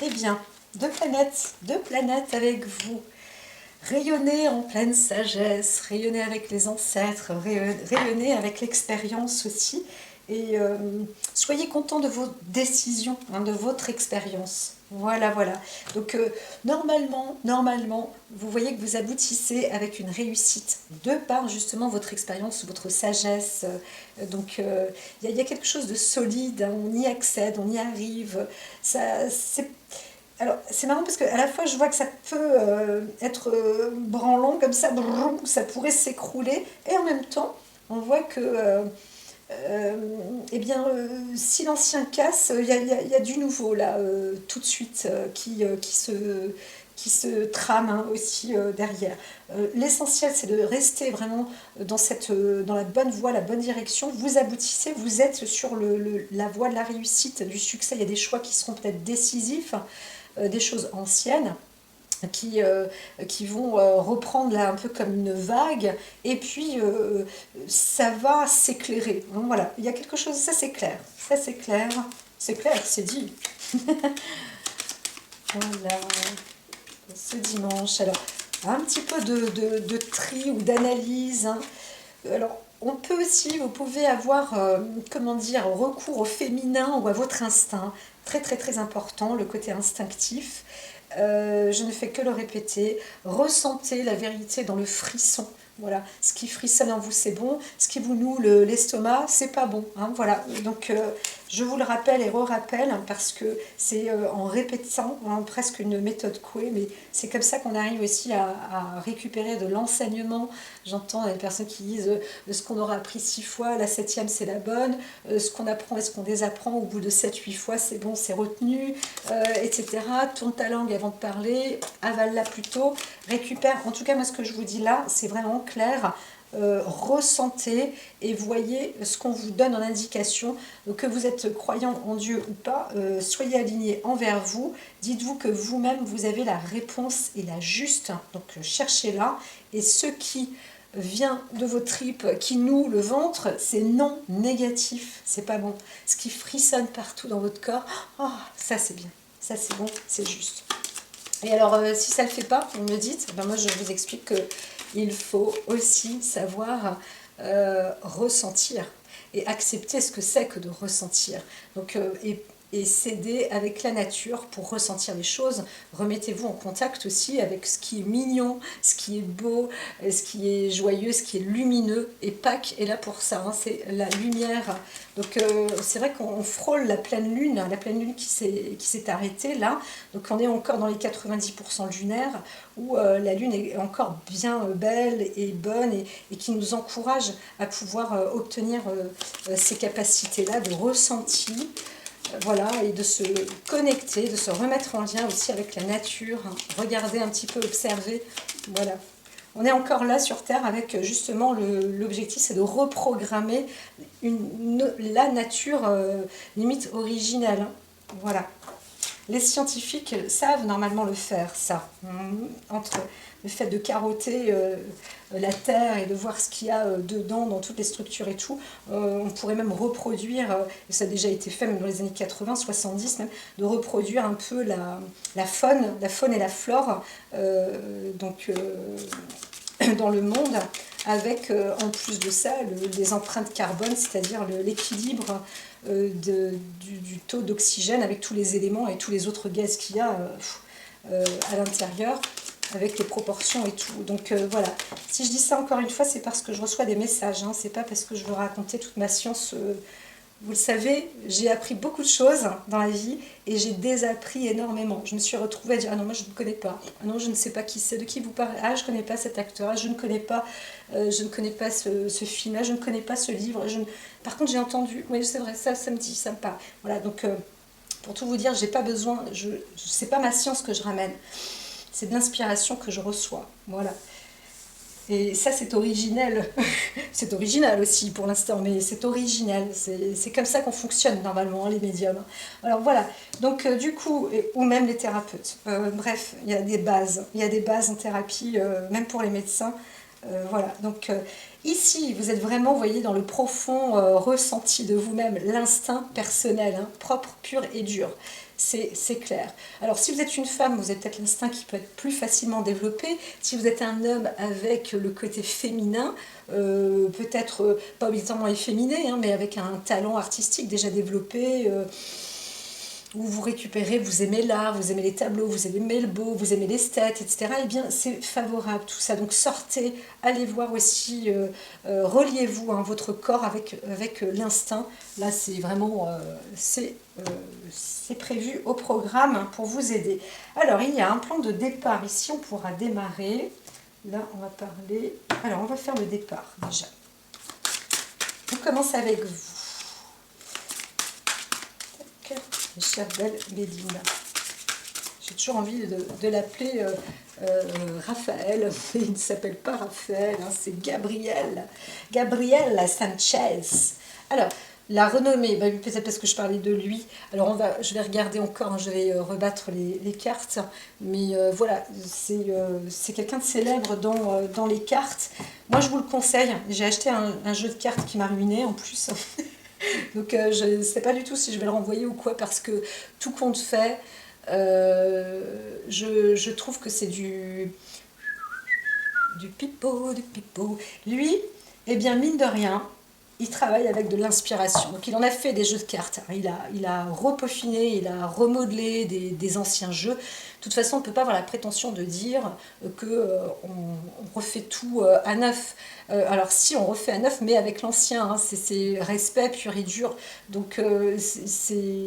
Eh bien, deux planètes avec vous. Rayonnez en pleine sagesse, rayonnez avec les ancêtres, rayonnez avec l'expérience aussi. Et soyez content de vos décisions, hein, de votre expérience. Voilà, voilà. Donc normalement, vous voyez que vous aboutissez avec une réussite de par justement votre expérience, votre sagesse. Donc il y a quelque chose de solide, hein, on y accède, on y arrive. Ça, c'est alors, c'est marrant parce qu'à la fois, je vois que ça peut être branlant comme ça, brum, ça pourrait s'écrouler, et en même temps, on voit que, eh bien, si l'ancien casse, il y a du nouveau là, tout de suite, qui se trame hein, aussi derrière. L'essentiel, c'est de rester vraiment dans la bonne voie, la bonne direction. Vous aboutissez, vous êtes sur la voie de la réussite, du succès. Il y a des choix qui seront peut-être décisifs, des choses anciennes qui, qui vont reprendre là un peu comme une vague et puis ça va s'éclairer. Donc, voilà, il y a quelque chose, ça c'est clair, c'est clair, c'est dit. Voilà, ce dimanche. Alors, un petit peu de tri ou d'analyse. Hein. Alors, on peut aussi, vous pouvez avoir, comment dire, recours au féminin ou à votre instinct. Très très très important, le côté instinctif. Je ne fais que le répéter. Ressentez la vérité dans le frisson. Voilà, ce qui frissonne en vous, c'est bon. Ce qui vous noue l'estomac, c'est pas bon. Hein, voilà, donc je vous le rappelle et re-rappelle parce que c'est en répétant, hein, presque une méthode Coué, mais c'est comme ça qu'on arrive aussi à récupérer de l'enseignement. J'entends des personnes qui disent ce qu'on aura appris 6 fois, la septième c'est la bonne, ce qu'on apprend et ce qu'on désapprend au bout de 7-8 fois, c'est bon, c'est retenu, etc. Tourne ta langue avant de parler, avale-la plutôt, récupère. En tout cas, moi ce que je vous dis là, c'est vraiment clair. Ressentez et voyez ce qu'on vous donne en indication, que vous êtes croyant en Dieu ou pas, soyez alignés envers vous, dites-vous que vous-même vous avez la réponse et la juste, donc cherchez-la, et ce qui vient de vos tripes, qui noue le ventre, c'est non négatif, c'est pas bon. Ce qui frissonne partout dans votre corps, oh, ça c'est bien, ça c'est bon, c'est juste. Et alors, si ça ne le fait pas, vous me dites, ben moi je vous explique que il faut aussi savoir ressentir et accepter ce que c'est que de ressentir. Donc, et s'aider avec la nature pour ressentir les choses. Remettez-vous en contact aussi avec ce qui est mignon, ce qui est beau, ce qui est joyeux, ce qui est lumineux. Et Pâques est là pour ça, hein, c'est la lumière. Donc c'est vrai qu'on frôle la pleine lune qui s'est arrêtée là. Donc on est encore dans les 90% lunaires où la lune est encore bien belle et bonne et qui nous encourage à pouvoir obtenir ces capacités-là de ressenti. Voilà, et de se connecter, de se remettre en lien aussi avec la nature, hein. Regarder un petit peu, observer, voilà. On est encore là sur Terre avec justement l'objectif, c'est de reprogrammer la nature limite originelle, hein. Voilà. Les scientifiques savent normalement le faire, ça. Entre le fait de carotter la Terre et de voir ce qu'il y a dedans, dans toutes les structures et tout, on pourrait même reproduire, ça a déjà été fait même dans les années 80, 70 même, de reproduire un peu la faune et la flore donc, dans le monde, avec en plus de ça les empreintes carbone, c'est-à-dire l'équilibre du taux d'oxygène avec tous les éléments et tous les autres gaz qu'il y a à l'intérieur, avec les proportions et tout. Donc voilà, si je dis ça encore une fois, c'est parce que je reçois des messages, hein. C'est pas parce que je veux raconter toute ma science. Vous le savez, j'ai appris beaucoup de choses dans la vie et j'ai désappris énormément. Je me suis retrouvée à dire ah non, moi je ne connais pas, ah non je ne sais pas qui c'est, de qui vous parlez, ah je ne connais pas cet acteur, ah, je ne connais pas ce film, ah, je ne connais pas ce livre. Par contre j'ai entendu, oui c'est vrai, ça me dit, ça me parle. Voilà, donc pour tout vous dire, j'ai pas besoin, c'est pas ma science que je ramène, c'est de l'inspiration que je reçois. Voilà. Et ça, c'est originel. C'est original aussi pour l'instant, mais c'est original. C'est comme ça qu'on fonctionne normalement, les médiums. Alors voilà, donc du coup, ou même les thérapeutes. Bref, il y a des bases. Il y a des bases en thérapie, même pour les médecins. Voilà, donc ici, vous êtes vraiment, vous voyez, dans le profond ressenti de vous-même, l'instinct personnel, hein, propre, pur et dur. c'est clair. Alors si vous êtes une femme, vous avez peut-être l'instinct qui peut être plus facilement développé. Si vous êtes un homme avec le côté féminin, peut-être pas obligatoirement efféminé, hein, mais avec un talent artistique déjà développé, où vous récupérez, vous aimez l'art, vous aimez les tableaux, vous aimez le beau, vous aimez l'esthète, etc. Eh bien, c'est favorable tout ça. Donc sortez, allez voir aussi, reliez-vous hein, votre corps avec l'instinct. Là, c'est vraiment, c'est prévu au programme pour vous aider. Alors, il y a un plan de départ ici, on pourra démarrer. Là, on va parler. Alors, on va faire le départ déjà. On commence avec vous. Mes chère belle Méline. J'ai toujours envie de l'appeler Raphaël, mais il ne s'appelle pas Raphaël, hein, c'est Gabriel. Gabriel Sanchez. Alors, la renommée, bah, peut-être parce que je parlais de lui. Alors, je vais regarder encore, hein, je vais rebattre les cartes. Mais voilà, c'est quelqu'un de célèbre dans les cartes. Moi, je vous le conseille. J'ai acheté un jeu de cartes qui m'a ruiné en plus. Donc je ne sais pas du tout si je vais le renvoyer ou quoi, parce que tout compte fait, je trouve que c'est du pipeau, du pipeau. Lui, eh bien mine de rien, il travaille avec de l'inspiration. Donc il en a fait des jeux de cartes, il a repaufiné, il a remodelé des anciens jeux. De toute façon, on ne peut pas avoir la prétention de dire qu'on refait tout à neuf. Alors si, on refait à neuf, mais avec l'ancien, hein, c'est respect pur et dur. Donc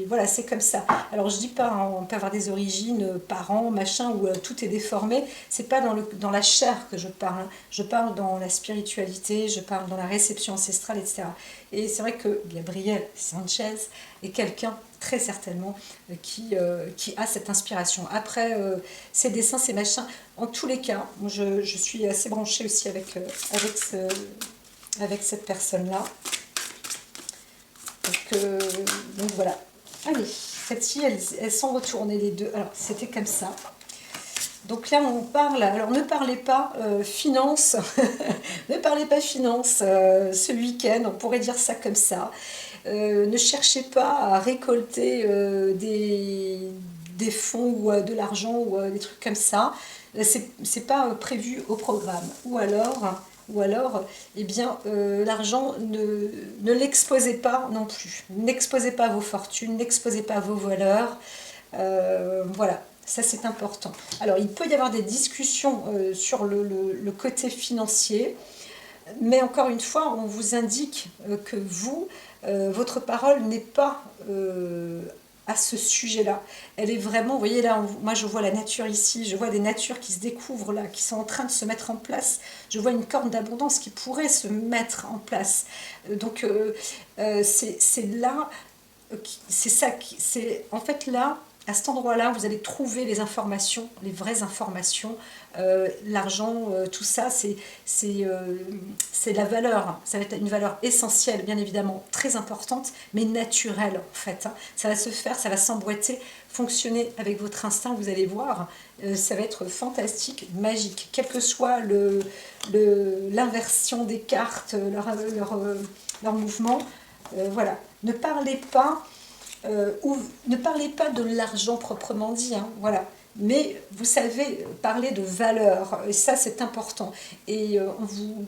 voilà, c'est comme ça. Alors je dis pas, hein, on peut avoir des origines, parents, machin, où tout est déformé. C'est pas dans la chair que je parle. Hein. Je parle dans la spiritualité, je parle dans la réception ancestrale, etc. Et c'est vrai que Gabriel Sanchez est quelqu'un très certainement qui a cette inspiration. Après, ses dessins, ses machins, en tous les cas, moi, je suis assez branchée aussi avec cette personne-là. Donc voilà. Allez, celles-ci, elles sont retournées les deux. Alors, c'était comme ça. Donc là, on parle, alors ne parlez pas finance, ne parlez pas finance ce week-end, on pourrait dire ça comme ça. Ne cherchez pas à récolter des fonds ou de l'argent ou des trucs comme ça. C'est pas prévu au programme. Ou alors eh bien, l'argent, ne l'exposez pas non plus. N'exposez pas vos fortunes, n'exposez pas vos valeurs. Voilà. Ça, c'est important. Alors, il peut y avoir des discussions sur le côté financier, mais encore une fois, on vous indique que vous, votre parole n'est pas à ce sujet-là. Elle est vraiment, vous voyez là, moi je vois la nature ici, je vois des natures qui se découvrent là, qui sont en train de se mettre en place. Je vois une corne d'abondance qui pourrait se mettre en place. Donc, c'est là, c'est ça, c'est en fait là, à cet endroit-là, vous allez trouver les informations, les vraies informations, l'argent, tout ça, c'est la valeur. Ça va être une valeur essentielle, bien évidemment, très importante, mais naturelle en fait. Hein. Ça va se faire, ça va s'emboîter, fonctionner avec votre instinct, vous allez voir. Ça va être fantastique, magique, quelle que soit l'inversion des cartes, leur mouvement. Voilà, ne parlez pas... ne parlez pas de l'argent proprement dit, hein, voilà. Mais vous savez parler de valeur, et ça c'est important. Et on vous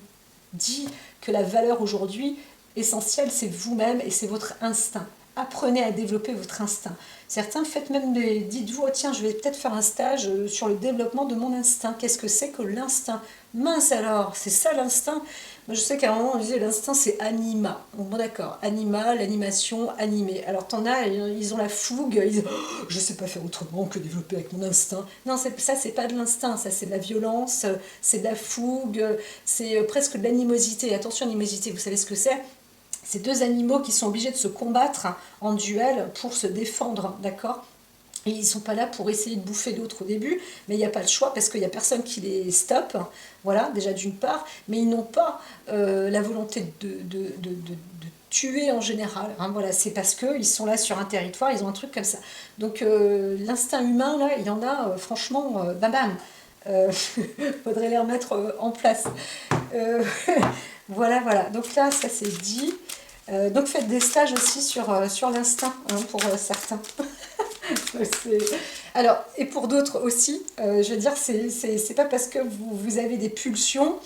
dit que la valeur aujourd'hui essentielle, c'est vous-même et c'est votre instinct. Apprenez à développer votre instinct. Certains faites même dites-vous, oh, tiens, je vais peut-être faire un stage sur le développement de mon instinct. Qu'est-ce que c'est que l'instinct? Mince alors, c'est ça l'instinct? Moi, je sais qu'à un moment, on disait l'instinct, c'est anima. Bon, d'accord, anima, l'animation, animé. Alors, t'en as, ils ont la fougue, ils disent, oh, je ne sais pas faire autrement que développer avec mon instinct. Non, ça, c'est pas de l'instinct, ça, c'est de la violence, c'est de la fougue, c'est presque de l'animosité. Attention, animosité, vous savez ce que c'est? C'est deux animaux qui sont obligés de se combattre en duel pour se défendre, d'accord? Et ils ne sont pas là pour essayer de bouffer l'autre au début, mais il n'y a pas le choix parce qu'il n'y a personne qui les stoppe, voilà, déjà d'une part, mais ils n'ont pas la volonté de tuer en général, hein, voilà, c'est parce qu'ils sont là sur un territoire, ils ont un truc comme ça. Donc l'instinct humain, là, il y en a, franchement, bam bam, faudrait les remettre en place. Voilà, voilà, donc là, ça c'est dit. Donc faites des stages aussi sur l'instinct, hein, pour certains. Alors, et pour d'autres aussi, je veux dire, c'est pas parce que vous avez des pulsions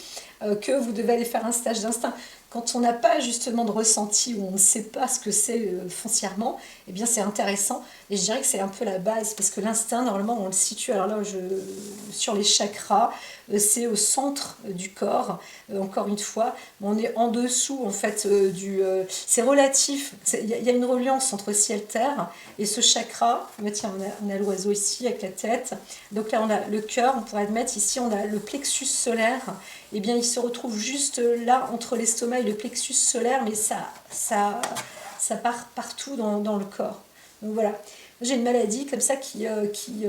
que vous devez aller faire un stage d'instinct. Quand on n'a pas justement de ressenti, ou on ne sait pas ce que c'est foncièrement, eh bien c'est intéressant. Et je dirais que c'est un peu la base, parce que l'instinct, normalement, on le situe, alors là, sur les chakras, c'est au centre du corps, encore une fois, on est en dessous, en fait, c'est relatif, il y a une reliance entre ciel-terre, et ce chakra, tiens, on a l'oiseau ici, avec la tête, donc là, on a le cœur, on pourrait le mettre ici, on a le plexus solaire, eh bien, il se retrouve juste là, entre l'estomac et le plexus solaire, mais ça part partout dans le corps. Donc voilà, j'ai une maladie comme ça qui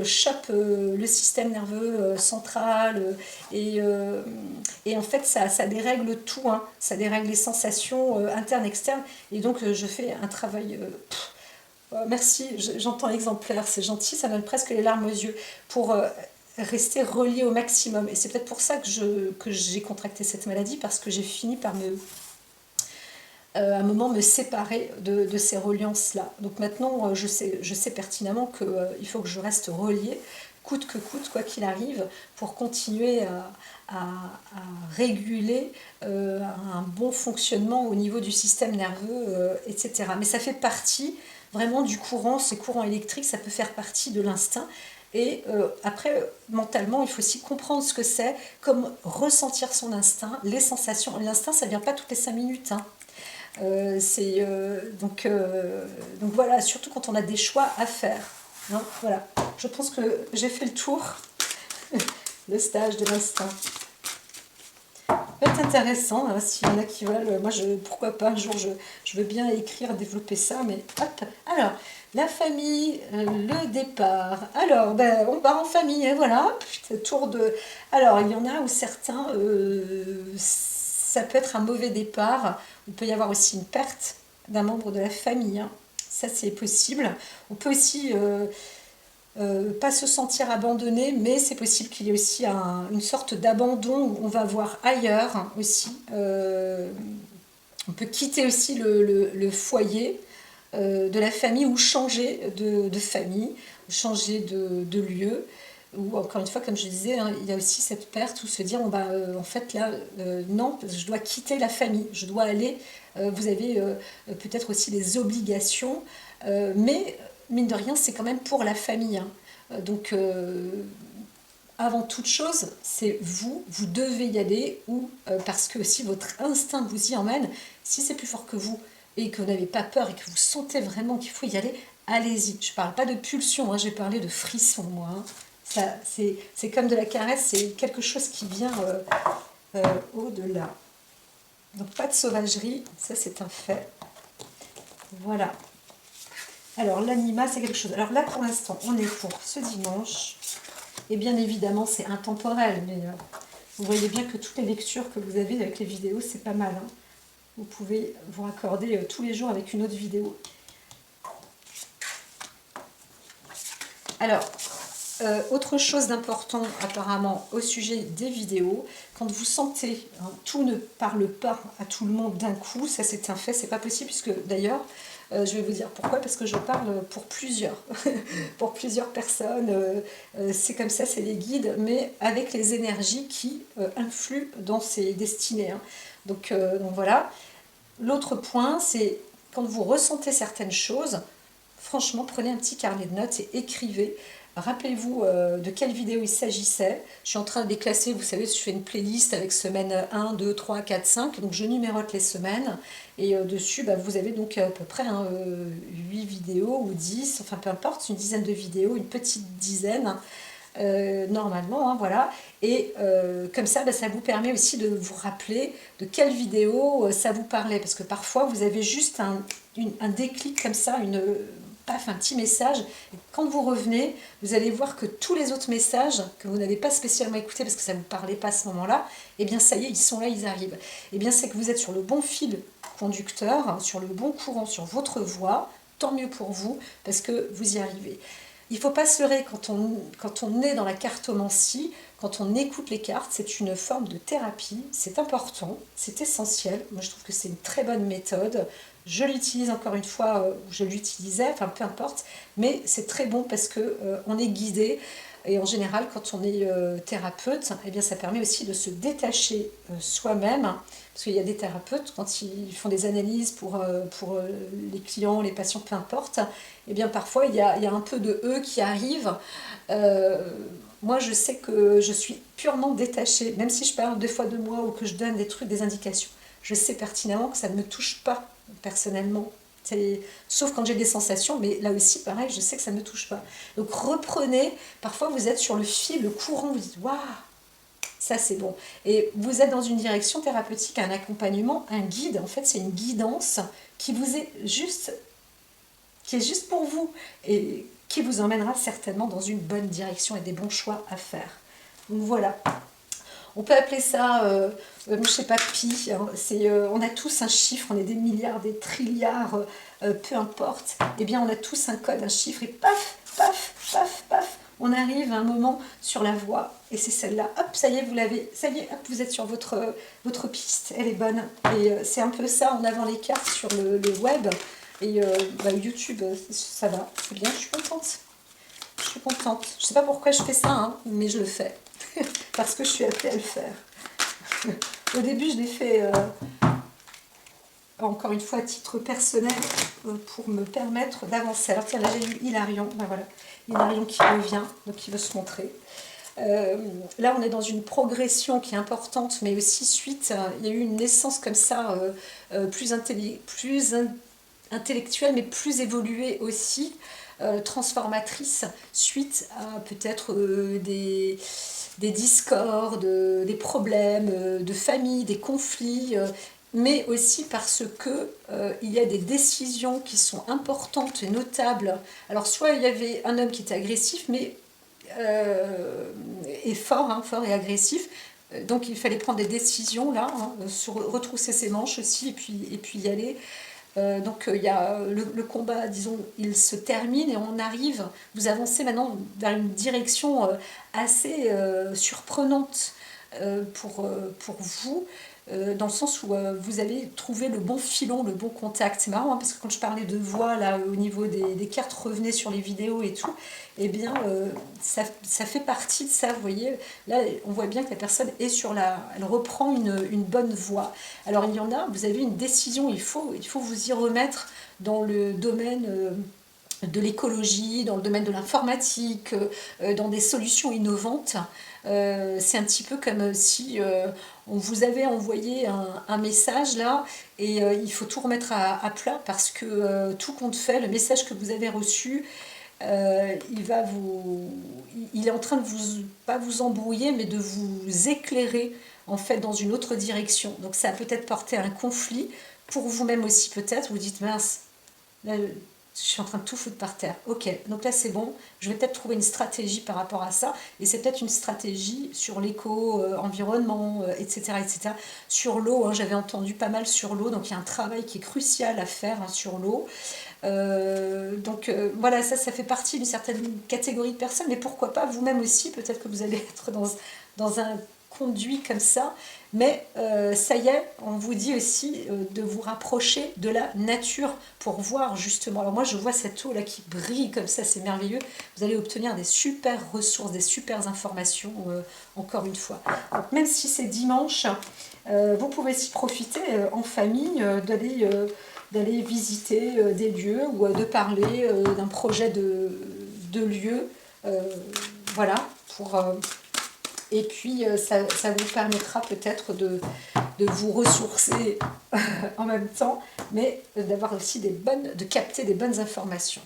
chope le système nerveux central et en fait ça dérègle tout, hein. Ça dérègle les sensations internes, externes, et donc je fais un travail... merci, j'entends exemplaire, c'est gentil, ça donne presque les larmes aux yeux pour rester relié au maximum. Et c'est peut-être pour ça que j'ai contracté cette maladie, parce que j'ai fini par à un moment me séparer de ces reliances-là. Donc maintenant, je sais pertinemment qu'il faut que je reste reliée, coûte que coûte, quoi qu'il arrive, pour continuer à réguler un bon fonctionnement au niveau du système nerveux, etc. Mais ça fait partie vraiment du courant, ces courants électriques, ça peut faire partie de l'instinct. Et après, mentalement, il faut aussi comprendre ce que c'est, comme ressentir son instinct, les sensations. L'instinct, ça ne vient pas toutes les 5 minutes, hein. Donc voilà, surtout quand on a des choix à faire, hein, voilà. Je pense que j'ai fait le tour, le stage de l'instinct. Ça peut être intéressant, hein, s'il y en a qui veulent. Moi, pourquoi pas, un jour, je veux bien écrire, développer ça, mais hop. Alors, la famille, le départ. Alors, ben, on part en famille, et voilà. Tour de... Alors, il y en a où certains... ça peut être un mauvais départ. Il peut y avoir aussi une perte d'un membre de la famille, hein. Ça, c'est possible. On peut aussi pas se sentir abandonné, mais c'est possible qu'il y ait aussi une sorte d'abandon où on va voir ailleurs, hein, aussi. On peut quitter aussi le foyer de la famille, ou changer de famille, ou changer de lieu. Ou encore une fois, comme je disais, hein, il y a aussi cette perte où se dire, bon, bah, en fait là, non, je dois quitter la famille, je dois aller, vous avez peut-être aussi des obligations, mais mine de rien, c'est quand même pour la famille, hein. Donc, avant toute chose, c'est vous devez y aller, ou parce que si votre instinct vous y emmène, si c'est plus fort que vous, et que vous n'avez pas peur, et que vous sentez vraiment qu'il faut y aller, allez-y. Je ne parle pas de pulsion, hein, j'ai parlé de frisson, moi, hein. C'est comme de la caresse, c'est quelque chose qui vient au-delà. Donc pas de sauvagerie, ça c'est un fait. Voilà. Alors l'anima, c'est quelque chose. Alors là, pour l'instant, on est pour ce dimanche. Et bien évidemment, c'est intemporel, mais vous voyez bien que toutes les lectures que vous avez avec les vidéos, c'est pas mal, hein. Vous pouvez vous raccorder tous les jours avec une autre vidéo. Alors, autre chose d'important apparemment au sujet des vidéos, quand vous sentez, hein, tout ne parle pas à tout le monde d'un coup, ça c'est un fait, c'est pas possible, puisque d'ailleurs, je vais vous dire pourquoi, parce que je parle pour plusieurs, pour plusieurs personnes, c'est comme ça, c'est les guides, mais avec les énergies qui influent dans ces destinées, hein. Donc voilà. L'autre point, c'est quand vous ressentez certaines choses, franchement, prenez un petit carnet de notes et écrivez. Rappelez-vous de quelle vidéo il s'agissait. Je suis en train de les classer, vous savez, je fais une playlist avec semaine 1, 2, 3, 4, 5. Donc je numérote les semaines. Et dessus, bah, vous avez donc à peu près 8 vidéos ou 10, enfin peu importe, une dizaine de vidéos, une petite dizaine. Normalement, hein, voilà. Et comme ça, bah, ça vous permet aussi de vous rappeler de quelle vidéo ça vous parlait. Parce que parfois, vous avez juste un déclic comme ça, un petit message. Et quand vous revenez, vous allez voir que tous les autres messages que vous n'avez pas spécialement écoutés parce que ça ne vous parlait pas à ce moment-là, eh bien ça y est, ils sont là, ils arrivent. Eh bien c'est que vous êtes sur le bon fil conducteur, hein, sur le bon courant, sur votre voie. Tant mieux pour vous, parce que vous y arrivez. Il ne faut pas se leurrer quand on est dans la cartomancie, quand on écoute les cartes, c'est une forme de thérapie, c'est important, c'est essentiel. Moi je trouve que c'est une très bonne méthode Je l'utilise encore une fois, je l'utilisais, enfin peu importe, mais c'est très bon parce que on est guidé. Et en général, quand on est thérapeute, eh bien, ça permet aussi de se détacher soi-même. Parce qu'il y a des thérapeutes, quand ils font des analyses pour les clients, les patients, peu importe, eh bien, parfois, il y a un peu de eux qui arrivent. Euh, Moi, je sais que je suis purement détachée, même si je parle des fois de moi ou que je donne des trucs, des indications. Je sais pertinemment que ça ne me touche pas personnellement. Sauf quand j'ai des sensations, mais là aussi, pareil, je sais que ça ne me touche pas. Donc reprenez, parfois vous êtes sur le fil, le courant, vous dites, waouh, ça c'est bon. Et vous êtes dans une direction thérapeutique, un accompagnement, un guide, en fait c'est une guidance qui vous est juste, qui est juste pour vous et qui vous emmènera certainement dans une bonne direction et des bons choix à faire. Donc voilà, on peut appeler ça, je sais pas, pi. Hein, on a tous un chiffre, on est des milliards, des trilliards, peu importe. Eh bien, on a tous un code, un chiffre, et paf, paf, paf, paf, on arrive à un moment sur la voie, et c'est celle-là. Hop, ça y est, vous l'avez. Ça y est, hop, vous êtes sur votre piste, elle est bonne. Et c'est un peu ça en avant les cartes sur le web. Et YouTube, ça va, c'est bien, je suis contente. Je suis contente. Je sais pas pourquoi je fais ça, hein, mais je le fais. Parce que je suis appelée à le faire. Au début, je l'ai fait, encore une fois, à titre personnel, pour me permettre d'avancer. Alors tiens, là j'ai eu Hilarion, ben voilà, Hilarion qui revient, donc qui veut se montrer. Là, on est dans une progression qui est importante, mais aussi suite, il y a eu une naissance comme ça, plus intellectuelle, mais plus évoluée aussi, transformatrice, suite à peut-être des discordes, des problèmes de famille, des conflits, mais aussi parce que il y a des décisions qui sont importantes et notables. Alors soit il y avait un homme qui était agressif, mais et fort, hein, fort et agressif. Donc il fallait prendre des décisions là, hein, retrousser ses manches aussi et puis y aller. Il y a le combat, disons, il se termine et on arrive, vous avancez maintenant vers une direction assez surprenante pour vous, dans le sens où vous allez trouver le bon filon, le bon contact. C'est marrant, hein, parce que quand je parlais de voix, là, au niveau des cartes, revenez sur les vidéos et tout, eh bien, ça fait partie de ça, vous voyez. Là, on voit bien que la personne est elle reprend une bonne voie. Alors, il y en a, vous avez une décision, il faut vous y remettre dans le domaine de l'écologie, dans le domaine de l'informatique, dans des solutions innovantes. C'est un petit peu comme si on vous avait envoyé un message là et il faut tout remettre à plat parce que tout compte fait, le message que vous avez reçu, il est en train de vous, pas vous embrouiller, mais de vous éclairer en fait dans une autre direction. Donc ça a peut-être porté à un conflit pour vous-même aussi peut-être. Vous dites mince, là, je suis en train de tout foutre par terre. Ok, donc là c'est bon, je vais peut-être trouver une stratégie par rapport à ça, et c'est peut-être une stratégie sur l'éco-environnement, etc., etc. Sur l'eau, hein, j'avais entendu pas mal sur l'eau, donc il y a un travail qui est crucial à faire, hein, sur l'eau. Voilà, ça fait partie d'une certaine catégorie de personnes, mais pourquoi pas vous-même aussi, peut-être que vous allez être dans un conduit comme ça, mais ça y est, on vous dit aussi de vous rapprocher de la nature pour voir justement. Alors moi je vois cette eau là qui brille comme ça, c'est merveilleux. Vous allez obtenir des super ressources, des super informations, encore une fois. Donc même si c'est dimanche, vous pouvez s'y profiter en famille, d'aller visiter des lieux ou de parler d'un projet de lieu. Voilà, et puis ça vous permettra peut-être de vous ressourcer en même temps, mais d'avoir aussi de capter des bonnes informations.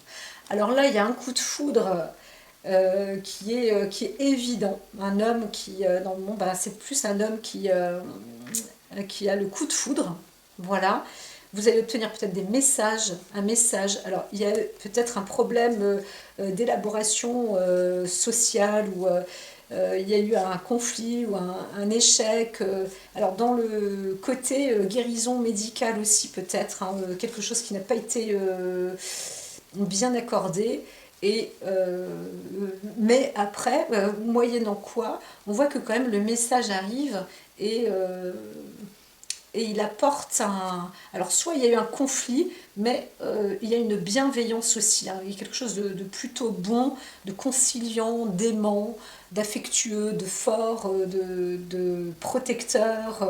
Alors là, il y a un coup de foudre qui est évident. Un homme qui, dans le monde, c'est plus un homme qui a le coup de foudre. Voilà. Vous allez obtenir peut-être un message. Alors, il y a peut-être un problème d'élaboration sociale ou il y a eu un conflit ou un échec. Alors, dans le côté guérison médicale aussi, peut-être, hein, quelque chose qui n'a pas été bien accordé. Mais après, moyennant quoi, on voit que quand même le message arrive et et il apporte un... Alors, soit il y a eu un conflit, mais il y a une bienveillance aussi, hein. Il y a quelque chose de plutôt bon, de conciliant, d'aimant, d'affectueux, de fort, de protecteur.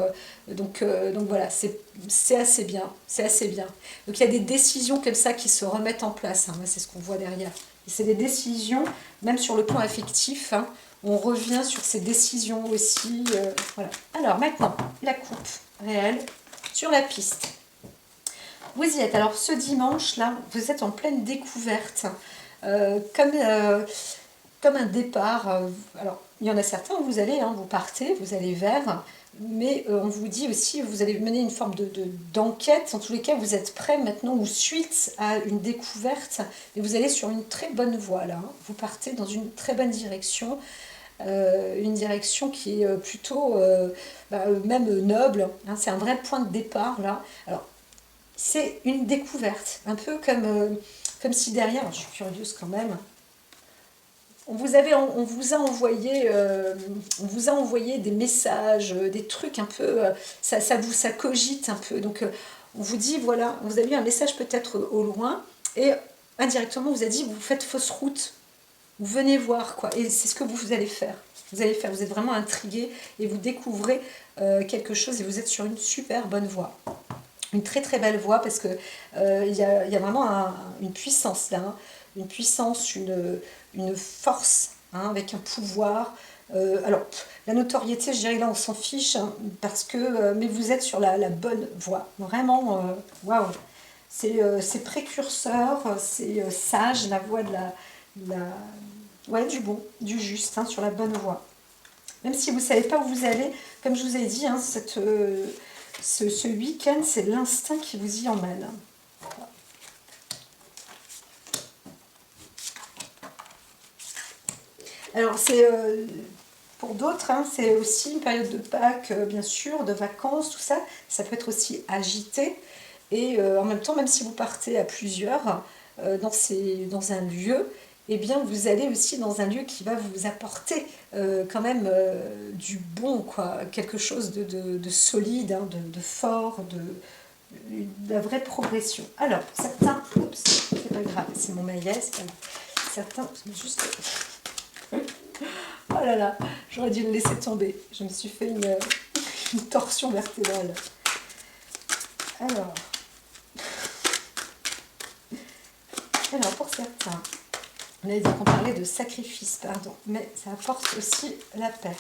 Donc voilà, c'est assez bien, c'est assez bien. Donc il y a des décisions comme ça qui se remettent en place, hein. C'est ce qu'on voit derrière. Et c'est des décisions, même sur le plan affectif, hein, on revient sur ces décisions aussi. Voilà. Alors maintenant, la coupe réelle sur la piste. Vous y êtes. Alors ce dimanche-là, vous êtes en pleine découverte. Comme un départ. Alors, il y en a certains où vous allez, hein, vous partez, vous allez vers, mais on vous dit aussi, vous allez mener une forme d'enquête. En tous les cas, vous êtes prêt maintenant ou suite à une découverte, et vous allez sur une très bonne voie là, hein. Vous partez dans une très bonne direction. Une direction qui est plutôt même noble, hein. C'est un vrai point de départ là. Alors, c'est une découverte, un peu comme si derrière, je suis curieuse quand même, on vous a envoyé des messages, des trucs un peu, ça cogite un peu. Donc on vous dit, voilà, vous avez eu un message peut-être au loin, et indirectement on vous a dit, vous faites fausse route, vous venez voir, quoi. Et c'est ce que vous allez faire. Vous êtes vraiment intrigué et vous découvrez quelque chose et vous êtes sur une super bonne voie. Une très très belle voie parce que y a vraiment une puissance là, hein. Une puissance, une force, hein, avec un pouvoir. Alors, la notoriété, je dirais là, on s'en fiche, hein, parce que, mais vous êtes sur la bonne voie. Vraiment, waouh! C'est précurseur, c'est sage, la voie ouais, du bon, du juste, hein, sur la bonne voie. Même si vous ne savez pas où vous allez, comme je vous ai dit, hein, ce week-end, c'est l'instinct qui vous y emmène. Alors, pour d'autres, hein, c'est aussi une période de Pâques, bien sûr, de vacances, tout ça. Ça peut être aussi agité. Et en même temps, même si vous partez à plusieurs dans un lieu, eh bien, vous allez aussi dans un lieu qui va vous apporter quand même du bon, quoi. Quelque chose de solide, hein, de fort, de la vraie progression. Alors, certains, oups, c'est pas grave, c'est mon maillet, c'est pas grave. Certains, juste... Oh là là, j'aurais dû le laisser tomber. Je me suis fait une torsion vertébrale. Alors, pour certains, on avait dit qu'on parlait de sacrifice, pardon, mais ça apporte aussi la paix,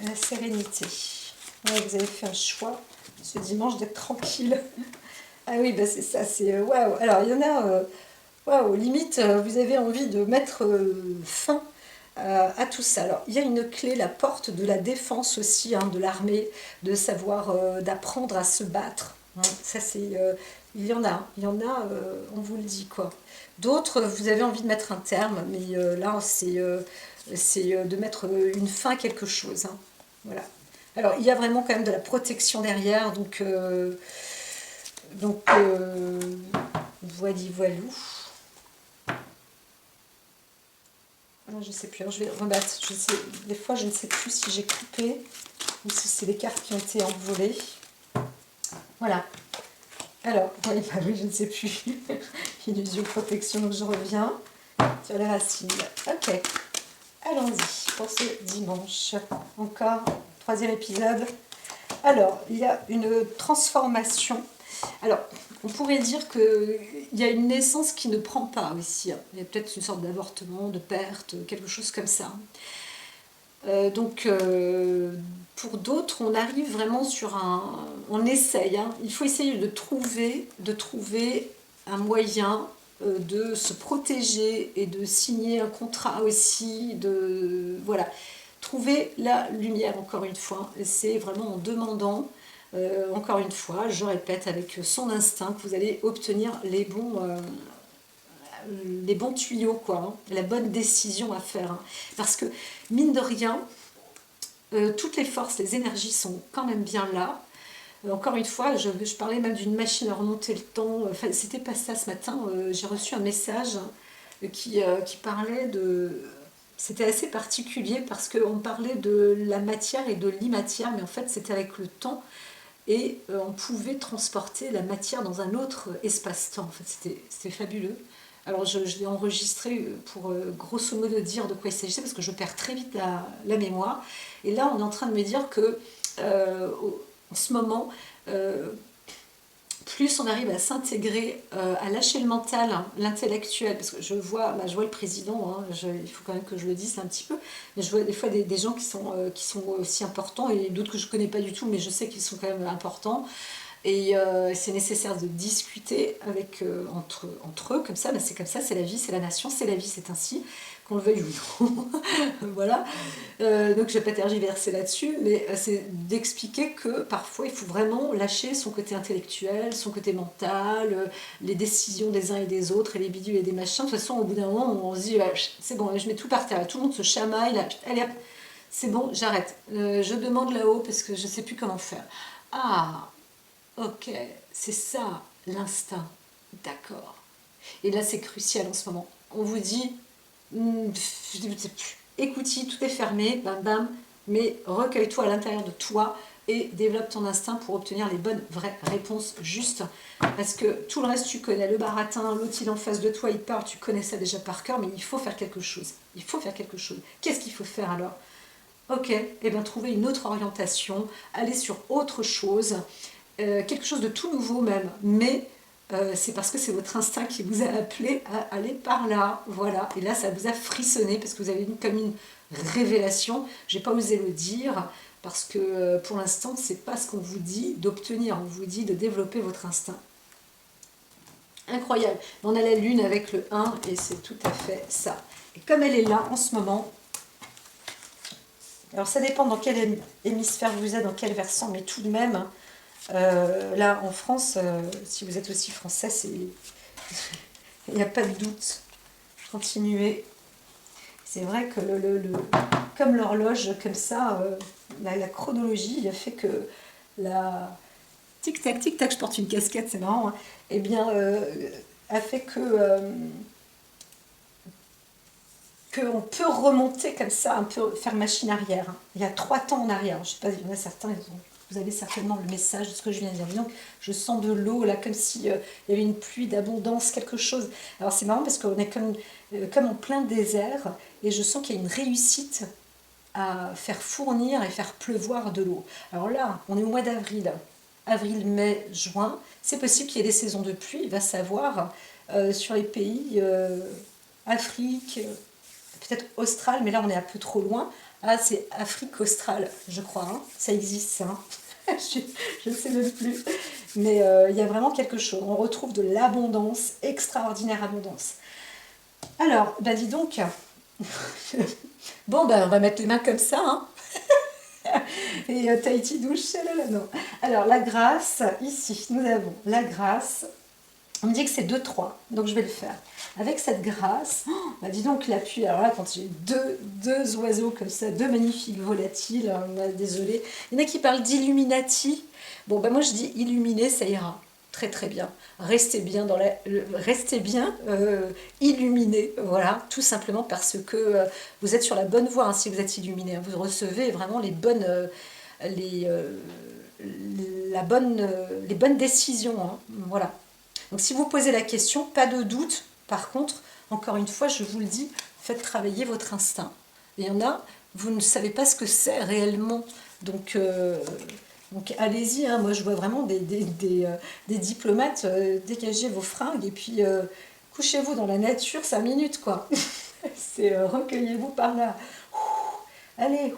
la sérénité. Ouais, vous avez fait un choix ce dimanche d'être tranquille. Ah oui, bah c'est ça, c'est waouh. Alors, il y en a, waouh, limite, vous avez envie de mettre fin à tout ça. Alors, il y a une clé, la porte de la défense aussi, hein, de l'armée, de savoir, d'apprendre à se battre, hein. Ça, c'est, on vous le dit, quoi. D'autres, vous avez envie de mettre un terme, mais là, c'est de mettre une fin à quelque chose, hein. Voilà. Alors, il y a vraiment quand même de la protection derrière, donc voilou. Je ne sais plus, alors je vais rebattre. Des fois, je ne sais plus si j'ai coupé ou si c'est des cartes qui ont été envolées. Voilà. Alors, oui, bah oui, je ne sais plus. Illusion protection, donc je reviens sur les racines. Ok, allons-y pour ce dimanche. Encore, troisième épisode. Alors, il y a une transformation. Alors, on pourrait dire qu'il y a une naissance qui ne prend pas aussi, hein. Il y a peut-être une sorte d'avortement, de perte, quelque chose comme ça. Donc, pour d'autres, on arrive vraiment sur un... On essaye, hein. Il faut essayer de trouver un moyen de se protéger et de signer un contrat aussi, voilà. Trouver la lumière, encore une fois. C'est vraiment en demandant, encore une fois, je répète, avec son instinct, que vous allez obtenir les bons tuyaux, quoi, hein, la bonne décision à faire, hein. Parce que, mine de rien, toutes les forces, les énergies sont quand même bien là. Encore une fois, je parlais même d'une machine à remonter le temps. Enfin, c'était pas ça ce matin. J'ai reçu un message qui parlait de... C'était assez particulier parce qu'on parlait de la matière et de l'immatière, mais en fait c'était avec le temps. et on pouvait transporter la matière dans un autre espace-temps. En fait, c'était fabuleux. Alors, je l'ai enregistré pour grosso modo dire de quoi il s'agissait, parce que je perds très vite la mémoire. Et là, on est en train de me dire que, en ce moment, plus on arrive à s'intégrer, à lâcher le mental, hein, l'intellectuel, parce que je vois le président, hein, il faut quand même que je le dise un petit peu, mais je vois des fois des gens qui sont aussi importants, et d'autres que je ne connais pas du tout, mais je sais qu'ils sont quand même importants, et c'est nécessaire de discuter entre eux, comme ça, ben c'est comme ça, c'est la vie, c'est la nation, c'est la vie, c'est ainsi, qu'on le veuille ou non. Voilà. Donc je ne vais pas tergiverser là-dessus, mais c'est d'expliquer que parfois il faut vraiment lâcher son côté intellectuel, son côté mental, les décisions des uns et des autres, et les bidules et des machins. De toute façon, au bout d'un moment, on se dit, c'est bon, je mets tout par terre, tout le monde se chamaille, là, allez hop, c'est bon, j'arrête. Je demande là-haut parce que je ne sais plus comment faire. Ah, ok, c'est ça, l'instinct. D'accord. Et là, c'est crucial en ce moment. On vous dit, écoutez, tout est fermé, bam bam, mais recueille-toi à l'intérieur de toi et développe ton instinct pour obtenir les bonnes, vraies réponses justes. Parce que tout le reste, tu connais le baratin, l'autre il est en face de toi, il parle, tu connais ça déjà par cœur, mais il faut faire quelque chose. Il faut faire quelque chose. Qu'est-ce qu'il faut faire alors? Ok, et bien trouver une autre orientation, aller sur autre chose, quelque chose de tout nouveau même, mais c'est parce que c'est votre instinct qui vous a appelé à aller par là, voilà, et là ça vous a frissonné parce que vous avez eu comme une révélation, j'ai pas osé le dire, parce que pour l'instant c'est pas ce qu'on vous dit d'obtenir, on vous dit de développer votre instinct. Incroyable, on a la lune avec le 1 et c'est tout à fait ça. Et comme elle est là en ce moment, alors ça dépend dans quel hémisphère vous êtes, dans quel versant, mais tout de même, là en France, si vous êtes aussi français, il n'y a pas de doute. Continuez. C'est vrai que comme l'horloge, comme ça, la chronologie a fait que la tic tac, je porte une casquette, c'est marrant, hein, eh bien, a fait que on peut remonter comme ça, un peu faire machine arrière, hein. Il y a 3 temps en arrière. Je ne sais pas, il y en a certains, vous avez certainement le message de ce que je viens de dire. Donc, je sens de l'eau, là, comme s'il y avait une pluie d'abondance, quelque chose. Alors, c'est marrant parce qu'on est comme en plein désert, et je sens qu'il y a une réussite à faire fournir et faire pleuvoir de l'eau. Alors là, on est au mois d'avril. Avril, mai, juin. C'est possible qu'il y ait des saisons de pluie, il va savoir, sur les pays Afrique, peut-être australe, mais là on est un peu trop loin. Ah, c'est Afrique australe, je crois, hein. Ça existe, ça, hein. Je ne sais même plus. Mais il y a vraiment quelque chose. On retrouve de l'abondance, extraordinaire abondance. Alors, bah dis donc. Bon, bah on va mettre les mains comme ça, hein. Et Tahiti douche, là, là, non. Alors, la grâce, ici, nous avons la grâce. On me dit que c'est 2-3, donc je vais le faire. Avec cette grâce, oh, bah dis donc l'appui, alors là quand j'ai deux oiseaux comme ça, deux magnifiques volatiles, hein, bah, désolé, il y en a qui parlent d'illuminati, bon bah moi je dis illuminé, ça ira, très très bien, restez bien, restez bien illuminé, voilà, tout simplement parce que vous êtes sur la bonne voie, hein, si vous êtes illuminé, hein, vous recevez vraiment les bonnes... les, les bonnes décisions, hein, voilà. Donc si vous posez la question, pas de doute. Par contre, encore une fois, je vous le dis, faites travailler votre instinct. Il y en a, vous ne savez pas ce que c'est réellement. Donc allez-y, hein. Moi je vois vraiment des diplomates, dégagez vos fringues et puis couchez-vous dans la nature 5 minutes, quoi. C'est recueillez-vous par là. Allez,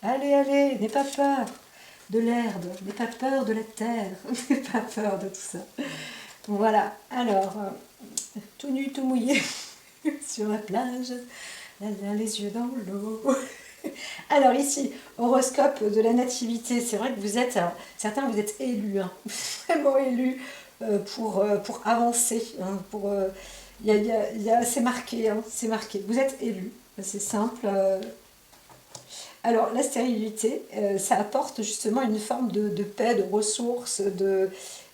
allez, n'aie pas peur de l'herbe, n'aie pas peur de la terre, n'aie pas peur de tout ça. Voilà, alors, tout nu, tout mouillé, sur la plage, les yeux dans l'eau. Alors ici, horoscope de la nativité, c'est vrai que vous êtes, certains vous êtes élus, hein, vraiment élus pour avancer, hein, c'est marqué, hein, c'est marqué, vous êtes élus, c'est simple. Alors la stérilité, ça apporte justement une forme de paix, de ressources,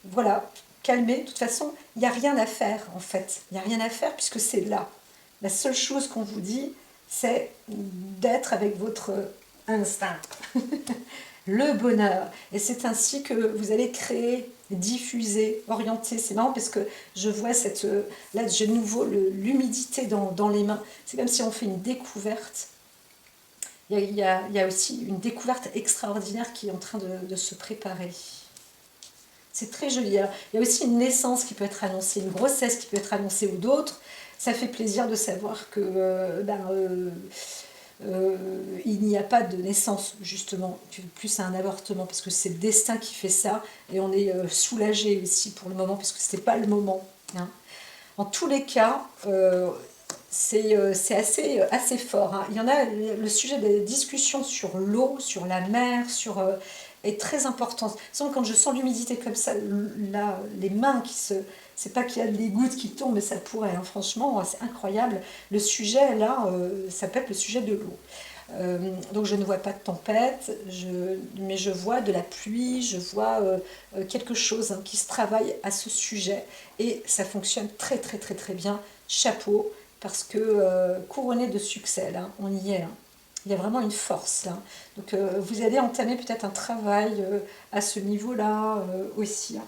voilà, calmer. De toute façon, il n'y a rien à faire en fait. Il n'y a rien à faire puisque c'est là. La seule chose qu'on vous dit, c'est d'être avec votre instinct. le bonheur. Et c'est ainsi que vous allez créer, diffuser, orienter. C'est marrant parce que je vois là j'ai de nouveau l'humidité dans les mains. C'est comme si on fait une découverte. Il y a aussi une découverte extraordinaire qui est en train de se préparer. C'est très joli. Alors, il y a aussi une naissance qui peut être annoncée, une grossesse qui peut être annoncée ou d'autres. Ça fait plaisir de savoir que il n'y a pas de naissance, justement, plus un avortement, parce que c'est le destin qui fait ça, et on est soulagé aussi pour le moment, parce que ce n'était pas le moment. Hein. En tous les cas, c'est assez fort. Hein. Il y en a, le sujet des discussions sur l'eau, sur la mer, est très important. Sinon, quand je sens l'humidité comme ça, là, les mains qui se... C'est pas qu'il y a des gouttes qui tombent, mais ça pourrait, hein. Franchement, c'est incroyable. Le sujet, là, ça peut être le sujet de l'eau. Donc je ne vois pas de tempête, mais je vois de la pluie, je vois quelque chose hein, qui se travaille à ce sujet et ça fonctionne très très très très bien. Chapeau, parce que couronné de succès, là, on y est. Hein. Il y a vraiment une force là. Donc vous allez entamer peut-être un travail à ce niveau-là aussi. Hein.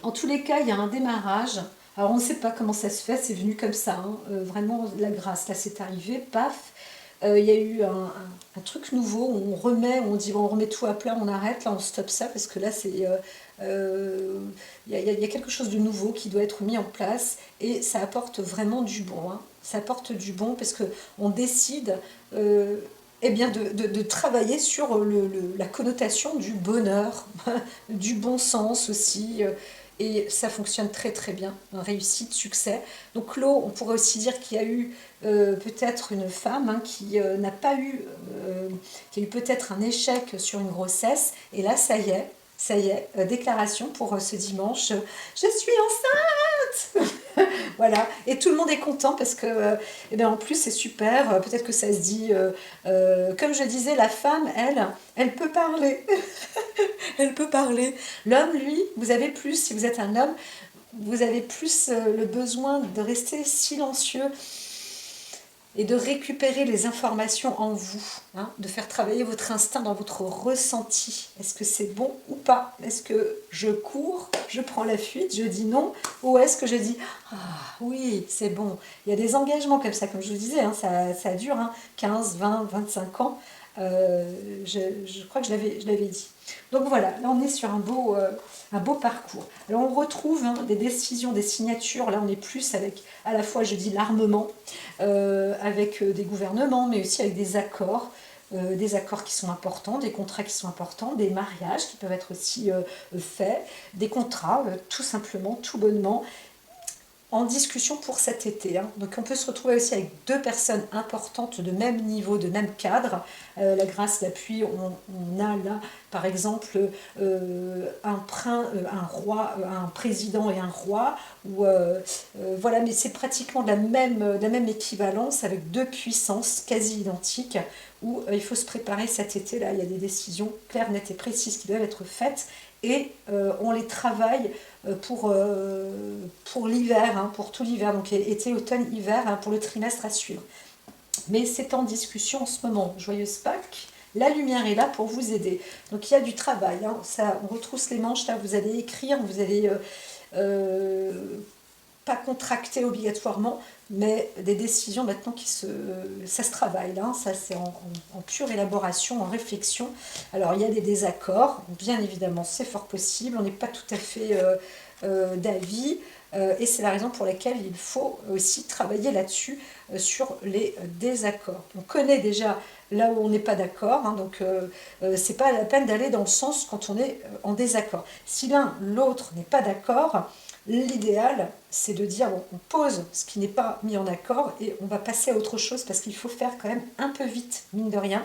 En tous les cas, il y a un démarrage. Alors on ne sait pas comment ça se fait, c'est venu comme ça. Hein. Vraiment, la grâce, là c'est arrivé, paf. Il y a eu un truc nouveau où on remet, où on dit bon, on remet tout à plat, on arrête, là on stoppe ça parce que là c'est il y a quelque chose de nouveau qui doit être mis en place et ça apporte vraiment du bon. Hein. Ça apporte du bon parce que on décide eh bien de travailler sur la connotation du bonheur, du bon sens aussi. Et ça fonctionne très très bien, réussite, succès. Donc l'eau, on pourrait aussi dire qu'il y a eu peut-être une femme hein, qui n'a pas eu, qui a eu peut-être un échec sur une grossesse, et là ça y est, déclaration pour ce dimanche, je suis enceinte. Voilà, et tout le monde est content parce que, eh bien, en plus c'est super, peut-être que ça se dit, comme je disais, la femme, elle peut parler, elle peut parler. L'homme, lui, vous avez plus, si vous êtes un homme, vous avez plus le besoin de rester silencieux et de récupérer les informations en vous, hein, de faire travailler votre instinct dans votre ressenti. Est-ce que c'est bon ou pas? Est-ce que je cours, je prends la fuite, je dis non, ou est-ce que je dis ah oui, c'est bon? Il y a des engagements comme ça, comme je vous disais, hein, ça dure hein, 15, 20, 25 ans. Je crois que je l'avais dit. Donc voilà, là on est sur un beau parcours. Alors on retrouve hein, des décisions, des signatures, là on est plus avec à la fois je dis l'armement, avec des gouvernements, mais aussi avec des accords qui sont importants, des contrats qui sont importants, des mariages qui peuvent être aussi faits, des contrats tout simplement, tout bonnement, en discussion pour cet été. Hein. Donc on peut se retrouver aussi avec deux personnes importantes de même niveau, de même cadre. La grâce, l'appui, on a là par exemple un roi, un président et un roi. Voilà, mais c'est pratiquement de la même équivalence avec deux puissances quasi identiques où il faut se préparer cet été. Là, il y a des décisions claires, nettes et précises qui doivent être faites et on les travaille pour l'hiver, hein, pour tout l'hiver, donc été, automne, hiver, hein, pour le trimestre à suivre. Mais c'est en discussion en ce moment. Joyeuse Pâques, la lumière est là pour vous aider. Donc il y a du travail, hein, ça, on retrousse les manches, là vous allez écrire, vous allez pas contracter obligatoirement, mais des décisions maintenant ça se travaille, là, ça c'est en pure élaboration, en réflexion. Alors il y a des désaccords, bien évidemment c'est fort possible, on n'est pas tout à fait d'avis, et c'est la raison pour laquelle il faut aussi travailler là-dessus, sur les désaccords. On connaît déjà là où on n'est pas d'accord, hein, donc c'est pas la peine d'aller dans le sens quand on est en désaccord. Si l'un, l'autre n'est pas d'accord, l'idéal, c'est de dire, bon, on pose ce qui n'est pas mis en accord et on va passer à autre chose parce qu'il faut faire quand même un peu vite, mine de rien.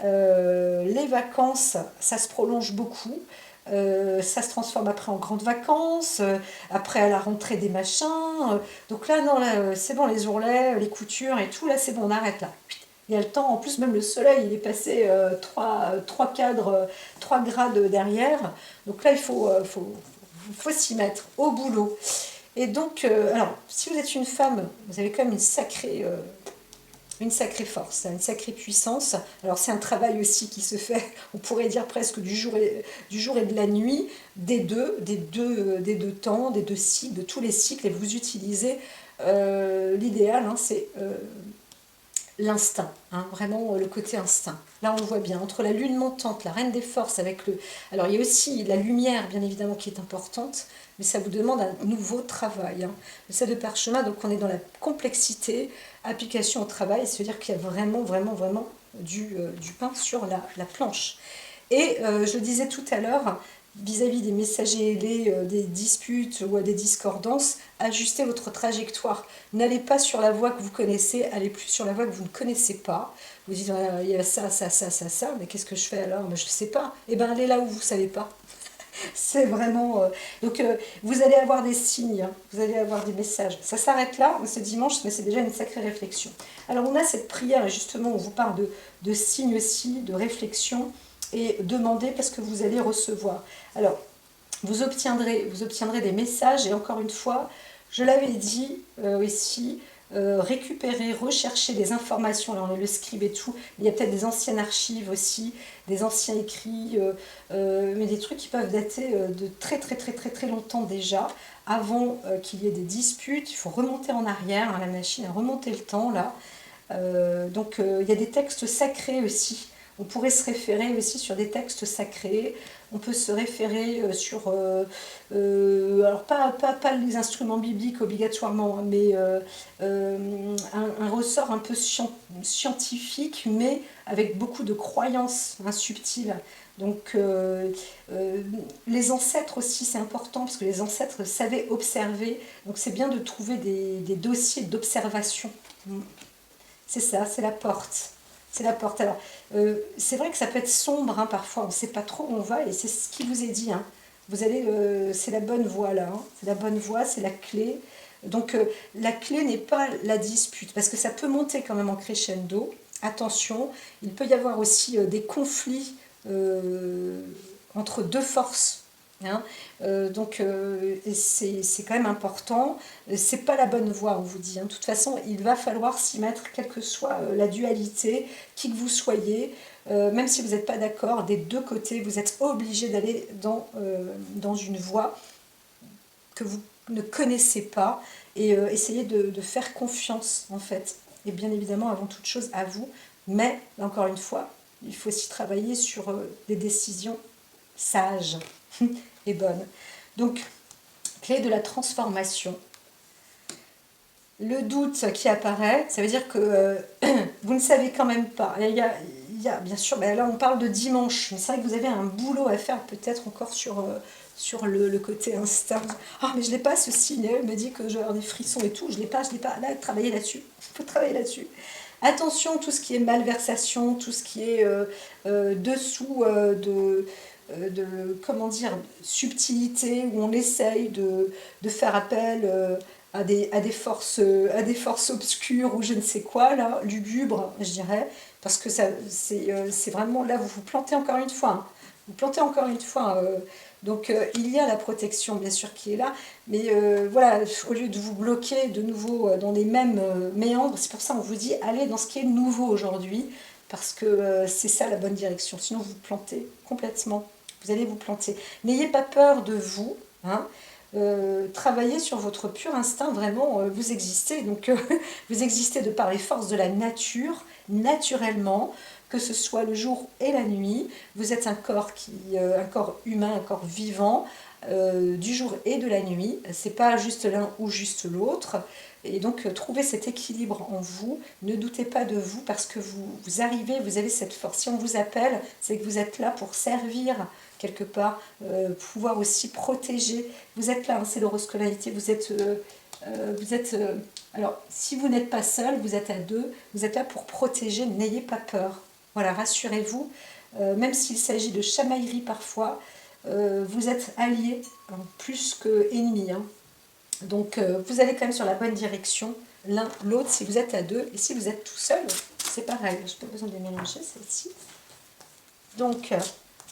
Les vacances, ça se prolonge beaucoup. Ça se transforme après en grandes vacances, après à la rentrée des machins. Donc là, non, là, c'est bon, les ourlets, les coutures et tout, là, c'est bon, on arrête là. Il y a le temps, en plus, même le soleil, il est passé 3 cadres, 3 grades derrière. Donc là, il faut s'y mettre au boulot. Et donc, alors, si vous êtes une femme, vous avez quand même une sacrée force, une sacrée puissance. Alors c'est un travail aussi qui se fait, on pourrait dire presque du jour et de la nuit, des deux temps, des deux cycles, de tous les cycles, et vous utilisez l'idéal, hein, c'est l'instinct, hein, vraiment le côté instinct. Là, on voit bien, entre la lune montante, la reine des forces, avec le... Alors, il y a aussi la lumière, bien évidemment, qui est importante, mais ça vous demande un nouveau travail. Hein. Le 7 de parchemin, donc on est dans la complexité, application au travail, c'est-à-dire qu'il y a vraiment, vraiment, vraiment du pain sur la planche. Et je le disais tout à l'heure, vis-à-vis des messagers ailés, des disputes ou des discordances, ajustez votre trajectoire. N'allez pas sur la voie que vous connaissez, allez plus sur la voie que vous ne connaissez pas. Vous dites, il y a ça, ça, ça, ça, ça, mais qu'est-ce que je fais alors? Mais je ne sais pas. Eh bien, allez là où vous ne savez pas. C'est vraiment... Donc, vous allez avoir des signes, hein, vous allez avoir des messages. Ça s'arrête là, ce dimanche, mais c'est déjà une sacrée réflexion. Alors, on a cette prière, justement, on vous parle de signes aussi, de réflexion, et demandez parce que vous allez recevoir. Alors, vous obtiendrez des messages, et encore une fois, je l'avais dit ici, récupérer, rechercher des informations, là on a le scribe et tout, il y a peut-être des anciennes archives aussi, des anciens écrits, mais des trucs qui peuvent dater de très très très très très longtemps déjà, avant qu'il y ait des disputes. Il faut remonter en arrière, hein, la machine a remonté le temps là, donc il y a des textes sacrés aussi. On pourrait se référer aussi sur des textes sacrés. On peut se référer sur, alors pas les instruments bibliques obligatoirement, hein, mais un ressort un peu scientifique, mais avec beaucoup de croyances, hein, subtiles. Donc les ancêtres aussi, c'est important, parce que les ancêtres savaient observer. Donc c'est bien de trouver des dossiers d'observation. C'est ça, c'est la porte. C'est la porte. Alors, c'est vrai que ça peut être sombre, hein, parfois, on ne sait pas trop où on va, et c'est ce qui vous est dit. Hein. Vous allez, c'est la bonne voie là, hein. C'est la bonne voie, c'est la clé. Donc, la clé n'est pas la dispute, parce que ça peut monter quand même en crescendo. Attention, il peut y avoir aussi des conflits entre deux forces. Hein. Donc c'est quand même important. C'est pas la bonne voie, on vous dit. Hein. De toute façon, il va falloir s'y mettre, quelle que soit la dualité, qui que vous soyez, même si vous n'êtes pas d'accord, des deux côtés, vous êtes obligé d'aller dans une voie que vous ne connaissez pas, et essayer de faire confiance, en fait. Et bien évidemment, avant toute chose, à vous. Mais, encore une fois, il faut aussi travailler sur des décisions sages et bonnes. Donc, clé de la transformation. Le doute qui apparaît, ça veut dire que vous ne savez quand même pas. Il y a bien sûr, ben là on parle de dimanche, mais c'est vrai que vous avez un boulot à faire peut-être encore sur le côté instinct. Ah, mais je l'ai pas ce signe, elle me dit que j'ai des frissons et tout, je l'ai pas. Là, travaillez là-dessus. Il faut travailler là-dessus. Attention, tout ce qui est malversation, tout ce qui est dessous comment dire, subtilité, où on essaye de faire appel à des forces obscures ou je ne sais quoi, là, lugubres, je dirais, parce que c'est vraiment là, vous vous plantez encore une fois. Hein. Vous plantez encore une fois. Donc il y a la protection, bien sûr, qui est là, mais voilà, au lieu de vous bloquer de nouveau dans les mêmes méandres, c'est pour ça qu'on vous dit, allez dans ce qui est nouveau aujourd'hui, parce que c'est ça la bonne direction, sinon vous vous plantez complètement. Vous allez vous planter. N'ayez pas peur de vous. Hein. Travaillez sur votre pur instinct. Vraiment, vous existez. Donc, vous existez de par les forces de la nature, naturellement, que ce soit le jour et la nuit. Vous êtes un corps humain, un corps vivant, du jour et de la nuit. C'est pas juste l'un ou juste l'autre. Et donc, trouvez cet équilibre en vous. Ne doutez pas de vous, parce que vous arrivez, vous avez cette force. Si on vous appelle, c'est que vous êtes là pour servir quelque part, pouvoir aussi protéger. Vous êtes là, hein, c'est l'horoscolarité, vous êtes alors, si vous n'êtes pas seul, vous êtes à deux, vous êtes là pour protéger, n'ayez pas peur. Voilà, rassurez-vous, même s'il s'agit de chamaillerie parfois, vous êtes alliés, hein, plus qu'ennemis. Hein. Donc, vous allez quand même sur la bonne direction, l'un, l'autre, si vous êtes à deux, et si vous êtes tout seul, c'est pareil. Je n'ai pas besoin de les mélanger, celle-ci. Donc,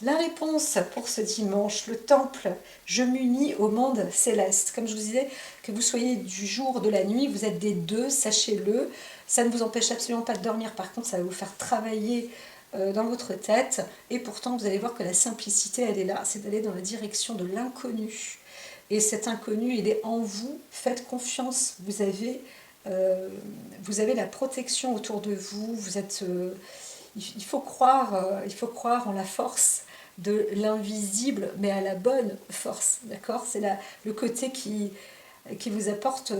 La réponse pour ce dimanche, le temple, je m'unis au monde céleste. Comme je vous disais, que vous soyez du jour, de la nuit, vous êtes des deux, sachez-le. Ça ne vous empêche absolument pas de dormir, par contre, ça va vous faire travailler dans votre tête. Et pourtant, vous allez voir que la simplicité, elle est là, c'est d'aller dans la direction de l'inconnu. Et cet inconnu, il est en vous, faites confiance, vous avez la protection autour de vous, vous êtes... il faut croire en la force de l'invisible, mais à la bonne force, d'accord? C'est le côté qui vous apporte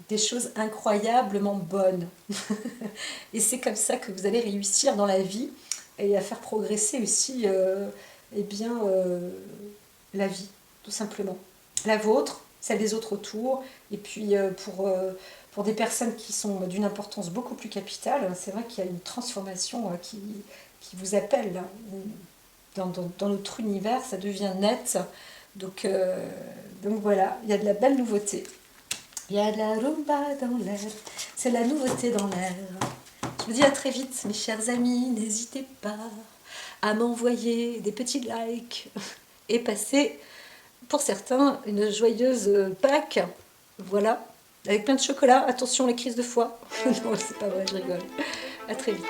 des choses incroyablement bonnes. Et c'est comme ça que vous allez réussir dans la vie et à faire progresser aussi eh bien, la vie, tout simplement. La vôtre, celle des autres autour, et puis pour des personnes qui sont d'une importance beaucoup plus capitale, c'est vrai qu'il y a une transformation qui vous appelle là. Dans notre univers, ça devient net. Donc voilà, il y a de la belle nouveauté. Il y a de la rumba dans l'air, c'est la nouveauté dans l'air. Je vous dis à très vite, mes chers amis, n'hésitez pas à m'envoyer des petits likes et passer, pour certains, une joyeuse Pâques. Voilà, avec plein de chocolat. Attention, les crises de foie. Non, c'est pas vrai, je rigole. À très vite.